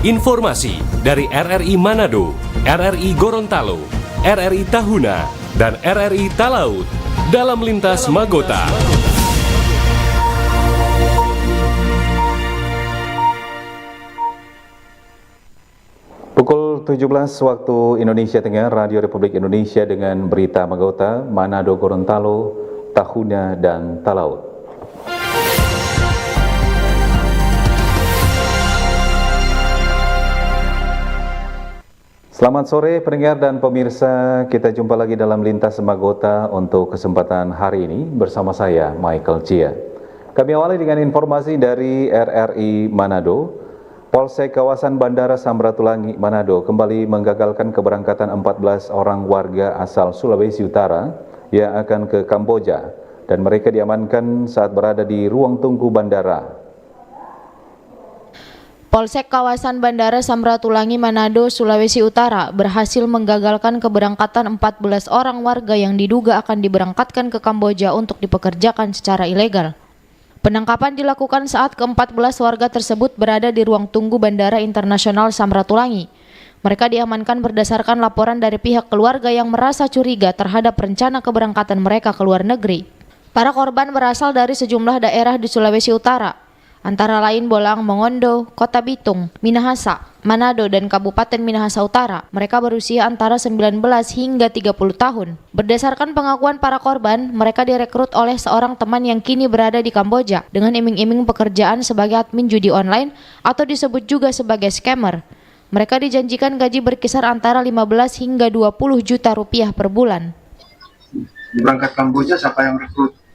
Informasi dari RRI Manado, RRI Gorontalo, RRI Tahuna, dan RRI Talaut dalam Lintas Magota. Pukul 17 waktu Indonesia Tengah, Radio Republik Indonesia dengan berita Magota, Manado, Gorontalo, Tahuna, dan Talaut. Selamat sore pendengar dan pemirsa, kita jumpa lagi dalam Lintas Magota untuk kesempatan hari ini bersama saya Michael Chia. Kami awali dengan informasi dari RRI Manado. Polsek kawasan Bandara Samratulangi Manado kembali menggagalkan keberangkatan 14 orang warga asal Sulawesi Utara yang akan ke Kamboja dan mereka diamankan saat berada di ruang tunggu bandara. Polsek kawasan Bandara Samratulangi Manado, Sulawesi Utara berhasil menggagalkan keberangkatan 14 orang warga yang diduga akan diberangkatkan ke Kamboja untuk dipekerjakan secara ilegal. Penangkapan dilakukan saat ke-14 warga tersebut berada di ruang tunggu Bandara Internasional Samratulangi. Mereka diamankan berdasarkan laporan dari pihak keluarga yang merasa curiga terhadap rencana keberangkatan mereka ke luar negeri. Para korban berasal dari sejumlah daerah di Sulawesi Utara, antara lain Bolang, Mongondo, Kota Bitung, Minahasa, Manado, dan Kabupaten Minahasa Utara. Mereka berusia antara 19 hingga 30 tahun. Berdasarkan pengakuan para korban, mereka direkrut oleh seorang teman yang kini berada di Kamboja dengan iming-iming pekerjaan sebagai admin judi online atau disebut juga sebagai scammer. Mereka dijanjikan gaji berkisar antara 15 hingga 20 juta rupiah per bulan. Berangkat Kamboja siapa yang rekrut?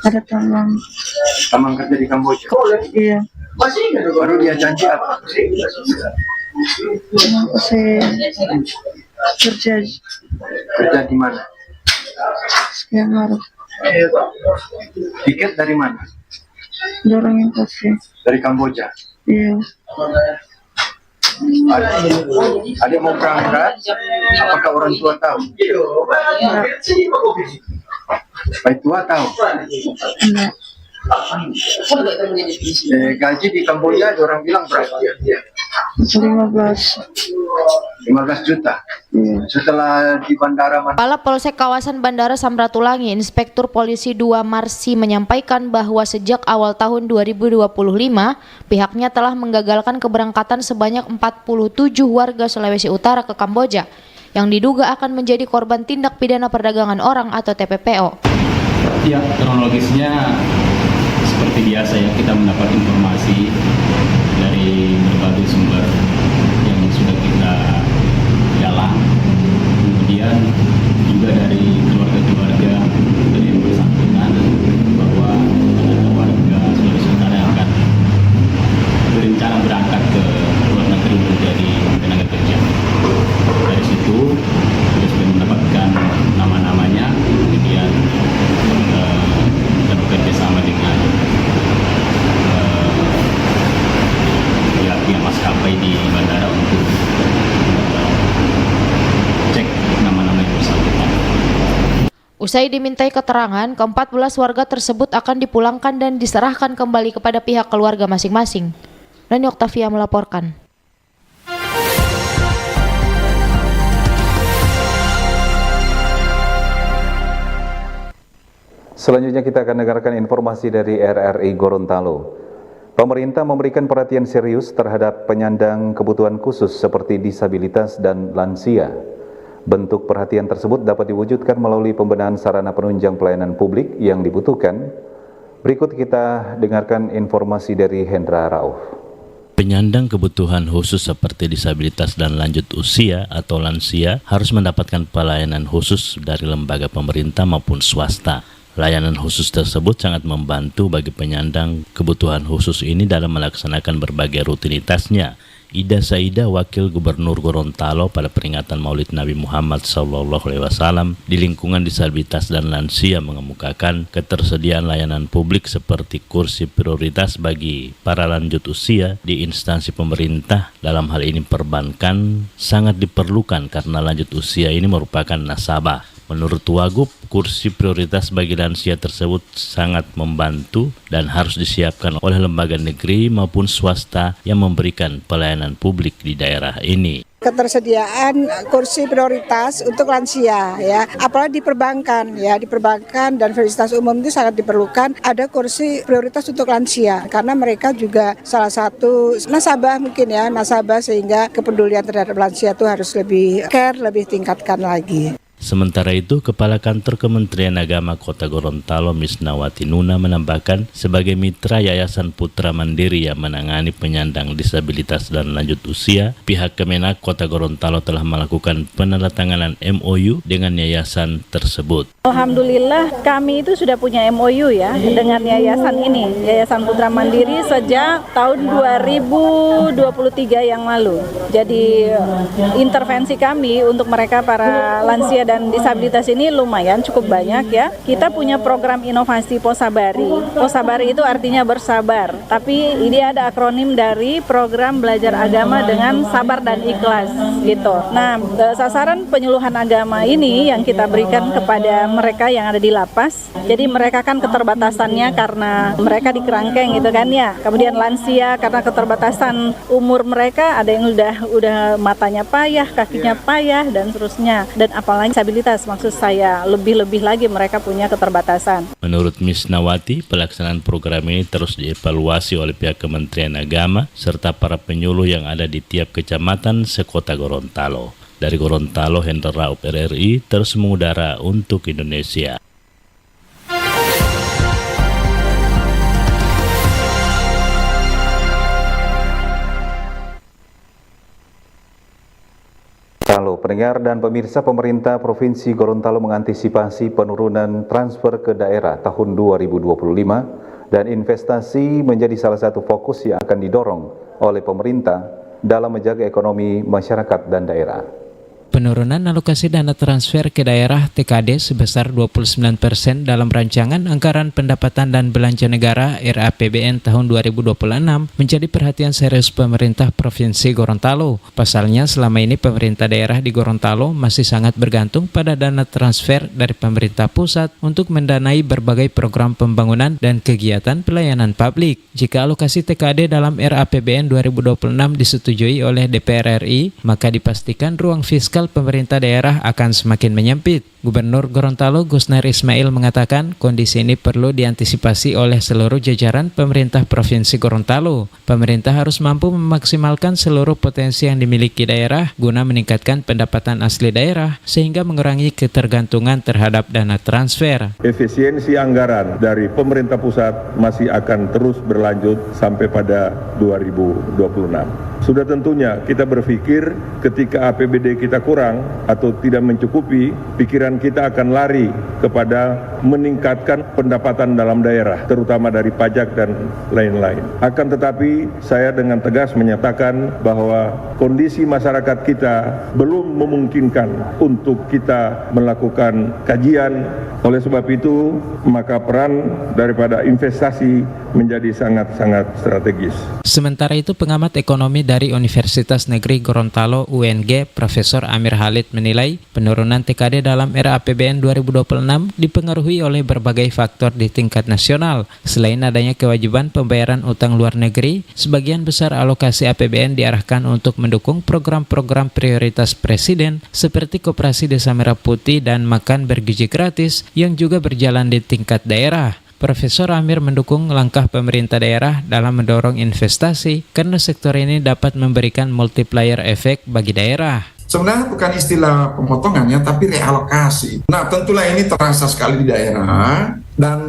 Ada teman Kerja di Kamboja. iya Baru dia janji apa? aku saya kerja Kerja di mana? scammer Tiket dari mana? dorong yang kasih Dari Kamboja. iya Ada mau berangkat? Apakah orang tua tahu? Baik tua tahu. enggak Gaji di Kamboja orang bilang berapa? 15 15 juta. iya Setelah di bandara Kepala Polsek kawasan Bandara Samratulangi, Inspektur Polisi 2 Marsi menyampaikan bahwa sejak awal tahun 2025, pihaknya telah menggagalkan keberangkatan sebanyak 47 warga Sulawesi Utara ke Kamboja yang diduga akan menjadi korban tindak pidana perdagangan orang atau TPPO. Ya, kronologisnya seperti biasa ya, kita mendapat informasi dari berbagai sumber yang sudah kita galang, kemudian juga dari keluarga-keluarga dari yang bersangkutan bahwa ada warga Sulawesi Utara yang akan berencana berangkat ke luar negeri menjadi tenaga kerja. Dari situ kita sudah mendapatkan nama-namanya, kemudian kita bekerja sama dengan pihak maskapai di bandara untuk cek nama-nama yang bersangkutan. Usai dimintai keterangan, ke-14 warga tersebut akan dipulangkan dan diserahkan kembali kepada pihak keluarga masing-masing. Rani Oktavia melaporkan. Selanjutnya kita akan dengarkan informasi dari RRI Gorontalo. Pemerintah memberikan perhatian serius terhadap penyandang kebutuhan khusus seperti disabilitas dan lansia. Bentuk perhatian tersebut dapat diwujudkan melalui pembenahan sarana penunjang pelayanan publik yang dibutuhkan. Berikut kita dengarkan informasi dari Hendra Rauf. Penyandang kebutuhan khusus seperti disabilitas dan lanjut usia atau lansia harus mendapatkan pelayanan khusus dari lembaga pemerintah maupun swasta. Layanan khusus tersebut sangat membantu bagi penyandang kebutuhan khusus ini dalam melaksanakan berbagai rutinitasnya. Ida Saida, Wakil Gubernur Gorontalo pada peringatan Maulid Nabi Muhammad SAW di lingkungan disabilitas dan lansia mengemukakan ketersediaan layanan publik seperti kursi prioritas bagi para lanjut usia di instansi pemerintah, dalam hal ini perbankan, sangat diperlukan karena lanjut usia ini merupakan nasabah. Menurut Wagub, kursi prioritas bagi lansia tersebut sangat membantu dan harus disiapkan oleh lembaga negeri maupun swasta yang memberikan pelayanan publik di daerah ini. Ketersediaan kursi prioritas untuk lansia ya, apalagi di perbankan dan fasilitas umum itu sangat diperlukan ada kursi prioritas untuk lansia karena mereka juga salah satu nasabah sehingga kepedulian terhadap lansia itu harus lebih lebih tingkatkan lagi. Sementara itu, Kepala Kantor Kementerian Agama Kota Gorontalo Misnawati Nuna menambahkan sebagai mitra Yayasan Putra Mandiri yang menangani penyandang disabilitas dan lanjut usia, pihak Kemenak Kota Gorontalo telah melakukan penandatanganan MOU dengan yayasan tersebut. Alhamdulillah kami itu sudah punya MOU ya dengan yayasan ini, Yayasan Putra Mandiri sejak tahun 2023 yang lalu. Jadi intervensi kami untuk mereka para lansia dan disabilitas ini lumayan cukup banyak ya. Kita punya program inovasi Posabari. Posabari itu artinya bersabar, tapi ini ada akronim dari program belajar agama dengan sabar dan ikhlas gitu. Nah, sasaran penyuluhan agama ini yang kita berikan kepada mereka yang ada di lapas. Jadi mereka kan keterbatasannya karena mereka di kerangkeng gitu kan ya. Kemudian lansia karena keterbatasan umur mereka, ada yang udah matanya payah, kakinya payah dan seterusnya. Dan apalagi disabilitas, maksud saya lebih-lebih lagi mereka punya keterbatasan. Menurut Misnawati, pelaksanaan program ini terus dievaluasi oleh pihak Kementerian Agama serta para penyuluh yang ada di tiap kecamatan sekota Gorontalo. Dari Gorontalo, Hendra Raup RRI terus mengudara untuk Indonesia. Halo pendengar dan pemirsa, pemerintah Provinsi Gorontalo mengantisipasi penurunan transfer ke daerah tahun 2025 dan investasi menjadi salah satu fokus yang akan didorong oleh pemerintah dalam menjaga ekonomi masyarakat dan daerah. Penurunan alokasi dana transfer ke daerah TKD sebesar 29% dalam rancangan anggaran pendapatan dan belanja negara RAPBN tahun 2026 menjadi perhatian serius pemerintah Provinsi Gorontalo. Pasalnya selama ini pemerintah daerah di Gorontalo masih sangat bergantung pada dana transfer dari pemerintah pusat untuk mendanai berbagai program pembangunan dan kegiatan pelayanan publik. Jika alokasi TKD dalam RAPBN 2026 disetujui oleh DPR RI, maka dipastikan ruang fiskal pemerintah daerah akan semakin menyempit. Gubernur Gorontalo Gusnair Ismail mengatakan kondisi ini perlu diantisipasi oleh seluruh jajaran pemerintah Provinsi Gorontalo. Pemerintah harus mampu memaksimalkan seluruh potensi yang dimiliki daerah guna meningkatkan pendapatan asli daerah sehingga mengurangi ketergantungan terhadap dana transfer. Efisiensi anggaran dari pemerintah pusat masih akan terus berlanjut sampai pada 2026. Sudah tentunya kita berpikir ketika APBD kita kurang atau tidak mencukupi, pikiran kita akan lari kepada meningkatkan pendapatan dalam daerah, terutama dari pajak dan lain-lain. Akan tetapi saya dengan tegas menyatakan bahwa kondisi masyarakat kita belum memungkinkan untuk kita melakukan kajian. Oleh sebab itu, maka peran daripada investasi menjadi sangat-sangat strategis. Sementara itu, pengamat ekonomi dari Universitas Negeri Gorontalo UNG, Profesor Amir Halid menilai penurunan TKD dalam RAPBN 2026 dipengaruhi oleh berbagai faktor di tingkat nasional. Selain adanya kewajiban pembayaran utang luar negeri, sebagian besar alokasi APBN diarahkan untuk mendukung program-program prioritas Presiden seperti Koperasi Desa Merah Putih dan Makan Bergizi Gratis yang juga berjalan di tingkat daerah. Profesor Amir mendukung langkah pemerintah daerah dalam mendorong investasi karena sektor ini dapat memberikan multiplier efek bagi daerah. Sebenarnya bukan istilah pemotongannya, tapi realokasi. Nah, tentulah ini terasa sekali di daerah, dan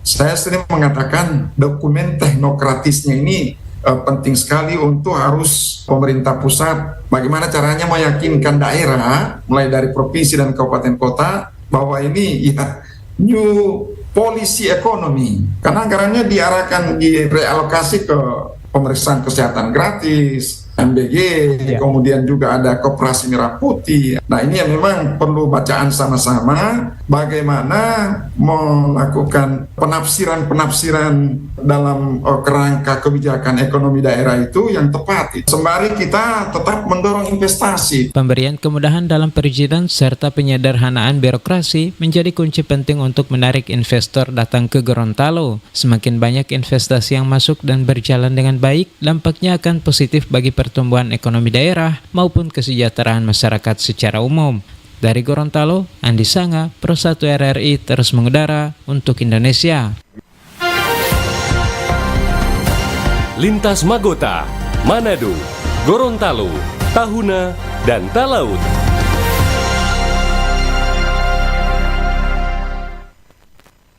saya sering mengatakan dokumen teknokratisnya ini penting sekali untuk harus pemerintah pusat. Bagaimana caranya meyakinkan daerah, mulai dari provinsi dan kabupaten kota, bahwa ini ya new polisi ekonomi. Karena anggarannya diarahkan, direalokasi ke pemeriksaan kesehatan gratis, MBG, kemudian juga ada Koperasi Merah Putih. Nah, ini yang memang perlu bacaan sama-sama bagaimana melakukan penafsiran dalam kerangka kebijakan ekonomi daerah itu yang tepat. Sembari kita tetap mendorong investasi. Pemberian kemudahan dalam perizinan serta penyederhanaan birokrasi menjadi kunci penting untuk menarik investor datang ke Gorontalo. Semakin banyak investasi yang masuk dan berjalan dengan baik, dampaknya akan positif bagi pertumbuhan ekonomi daerah maupun kesejahteraan masyarakat secara umum. Dari Gorontalo, Andi Sanga, Pro 1 RRI terus mengudara untuk Indonesia. Lintas Magota, Manado, Gorontalo, Tahuna, dan Talaut.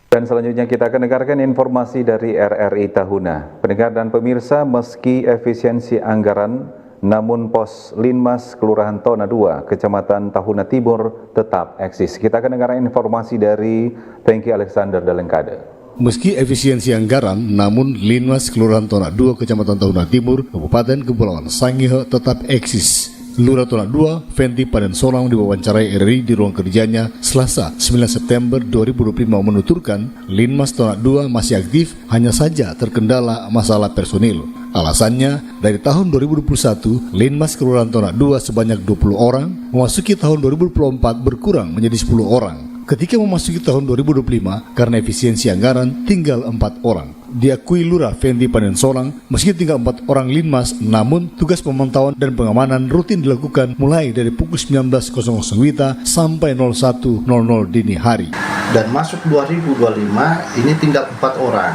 Dan selanjutnya kita akan dengarkan informasi dari RRI Tahuna. Pendengar dan pemirsa, meski efisiensi anggaran, namun pos Linmas Kelurahan Tona 2, Kecamatan Tahuna Timur tetap eksis. Kita akan dengarkan informasi dari Tengki Alexander Dalengkade. Meski efisiensi anggaran, namun Linmas Kelurahan Tona 2, Kecamatan Tahuna Timur, Kabupaten Kepulauan Sangihe tetap eksis. Lurah Tona 2, Fenty Padensolang diwawancarai RRI di ruang kerjanya Selasa 9 September 2025 menuturkan Linmas Tona 2 masih aktif, hanya saja terkendala masalah personil. Alasannya, dari tahun 2021, Linmas Kelurahan Tona 2 sebanyak 20 orang, memasuki tahun 2024 berkurang menjadi 10 orang. Ketika memasuki tahun 2025, karena efisiensi anggaran, tinggal 4 orang. Diakui Lurah Fenty Padensolang, meski tinggal 4 orang Linmas, namun tugas pemantauan dan pengamanan rutin dilakukan mulai dari pukul 19.00 WITA sampai 01.00 dini hari. Dan masuk 2025 ini tinggal 4 orang,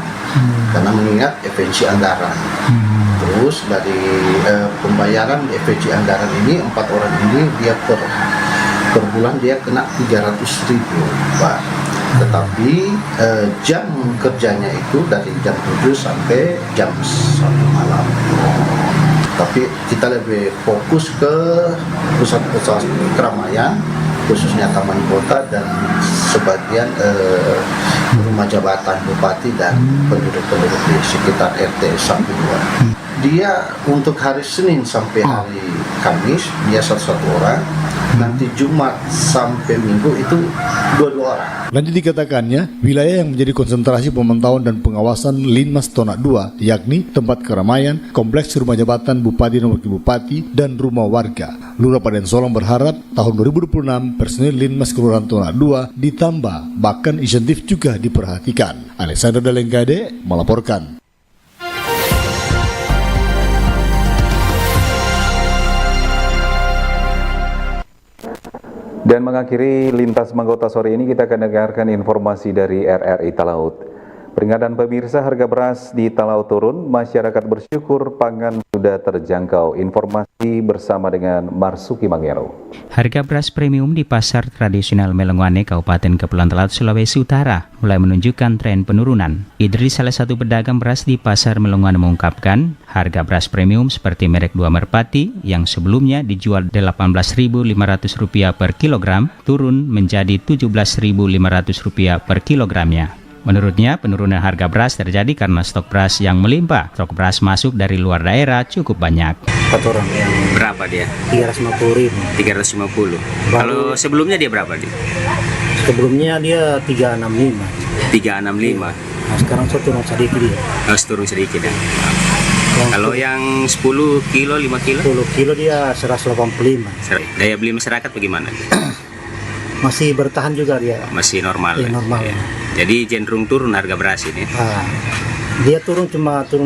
karena mengingat efisiensi anggaran. Terus dari pembayaran efisiensi anggaran ini, 4 orang ini dia per bulan dia kena 300.000, Pak. Tetapi jam kerjanya itu dari jam 7 sampai jam 1 malam. Tapi kita lebih fokus ke pusat-pusat keramaian, khususnya taman kota dan sebagian rumah jabatan bupati dan penduduk-penduduk di sekitar RT 1-2. Dia untuk hari Senin sampai hari Kamis dia 1 orang. Nanti Jumat sampai Minggu itu 2 orang. Lanjut dikatakannya, wilayah yang menjadi konsentrasi pemantauan dan pengawasan Linmas Tona 2, yakni tempat keramaian, kompleks rumah jabatan Bupati dan Wakil Bupati, dan rumah warga. Lurah Padensolang berharap tahun 2026 personil Linmas Kelurahan Tona 2 ditambah, bahkan insentif juga diperhatikan. Alexander Dalengkade melaporkan. Dan mengakhiri Lintas Magota sore ini, kita akan dengarkan informasi dari RRI Talaut. Peringatan pemirsa, harga beras di Talaut turun, masyarakat bersyukur pangan sudah terjangkau. Informasi bersama dengan Marsuki Mangero. Harga beras premium di pasar tradisional Melengwane, Kabupaten Kepulauan Talaut, Sulawesi Utara mulai menunjukkan tren penurunan. Idris, salah satu pedagang beras di pasar Melengwane, mengungkapkan harga beras premium seperti merek 2 Merpati yang sebelumnya dijual Rp18.500 per kilogram turun menjadi Rp17.500 per kilogramnya. Menurutnya, penurunan harga beras terjadi karena stok beras yang melimpah. Stok beras masuk dari luar daerah cukup banyak. Orang yang Berapa dia? 350.000. 350. Kalau sebelumnya dia berapa dia? Sebelumnya dia 365. 365. Nah, sekarang turun sedikit dia. Harus turun sedikit ya. Kalau yang 10 kilo, 5 kilo? 10 kilo dia 185. Daya beli masyarakat bagaimana? Masih bertahan juga dia. Masih normal. Iya, normal. Ya. Jadi cenderung turun harga beras ini. Dia turun 1.500.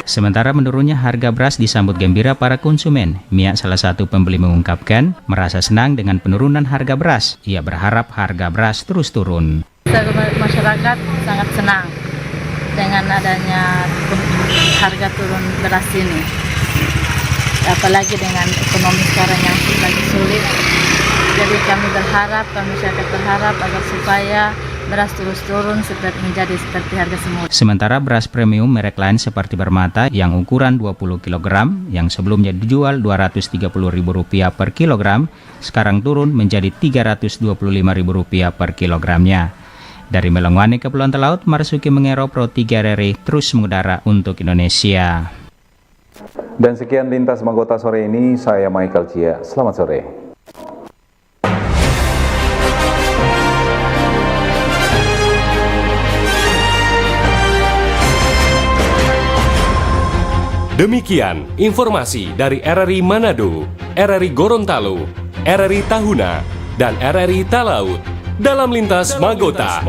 Sementara menurunnya harga beras disambut gembira para konsumen. Mia, salah satu pembeli, mengungkapkan merasa senang dengan penurunan harga beras. Ia berharap harga beras terus turun. Masyarakat sangat senang dengan adanya harga turun beras ini. Apalagi dengan ekonomi sekarang yang lagi sulit. Jadi kami masyarakat berharap agar supaya beras terus turun menjadi seperti harga semula. Sementara beras premium merek lain seperti Permata yang ukuran 20 kg yang sebelumnya dijual Rp230.000 per kilogram, sekarang turun menjadi Rp325.000 per kilogramnya. Dari Melengwane, Kepulauan Talaut, Marsuki Mangero, Pro 3 RRI terus mengudara untuk Indonesia. Dan sekian Lintas Magota sore ini, saya Michael Cia. Selamat sore. Demikian informasi dari RRI Manado, RRI Gorontalo, RRI Tahuna, dan RRI Talaut dalam Lintas Magota.